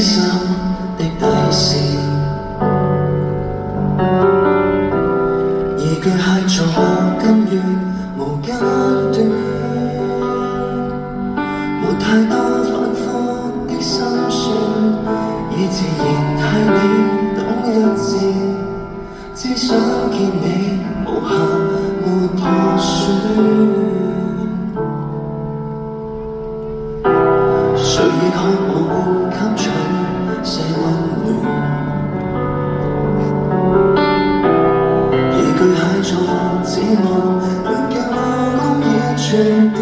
心的底線，而巨蟹座跟月無間斷，沒太多反覆的心酸，以自然替你懂一致，只想見你無瑕沒破損。誰亦渴望吸取些溫暖，而巨蟹座指望能讓我公義傳遞，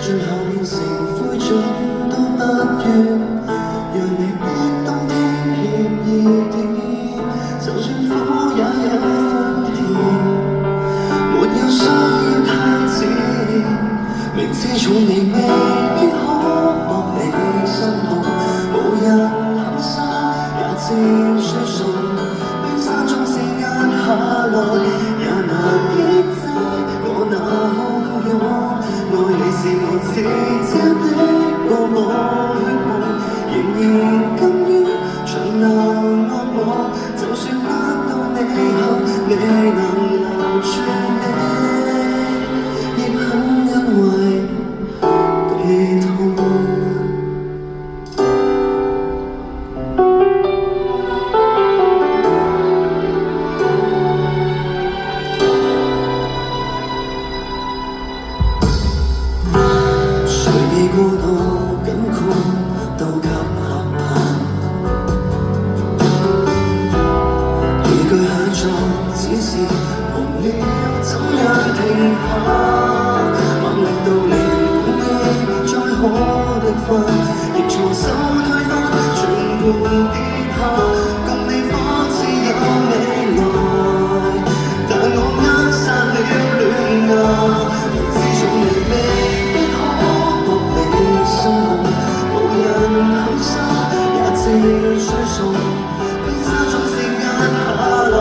最後變成灰燼都不願，讓你的冬天愜意點，就算苦也有歡甜，沒有需要太自戀，明知寵你未必可博你心痛，無人肯收也漸衰送，冰山縱使壓下來，也難抑制我那洶湧。愛你是我自嘲的個個血夢，仍然甘於長流惡夢，就算得到你後未能留住你，亦很欣慰地痛。誰被過度緊箍都給合拍，而巨蟹座只是紅了怎樣停下，猛力到令本應再可的花，亦錯手推翻，全盤跌下，共你仿似有未來，但我扼殺了戀愛，明知寵你未必可博你心痛，無人肯收也漸衰送，冰山縱使壓下來，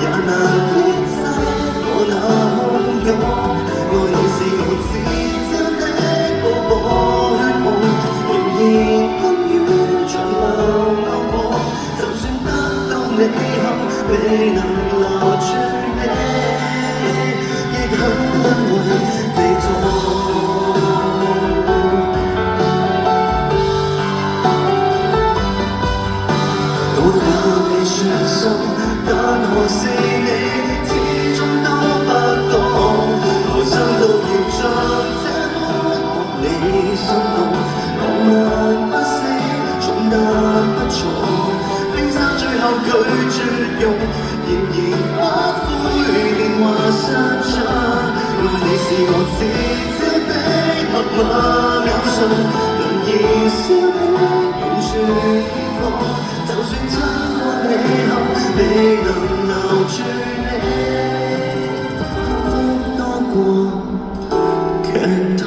也難抑制我那洶湧。愛你是我自嘲的個個血夢，仍然甘於長流惡夢，就算得到你後未能留住你，亦很欣慰地痛。我也未算心，但何時你始終都不懂，來生都要像這般博你心動，浪漫不死，重得不重，冰山最後拒絕用，仍然不悔年華散盡。愛你是我自嘲的默默咬唇，能燃燒的完全綻放，就算親過你後未能留住你，幸福多過劇痛。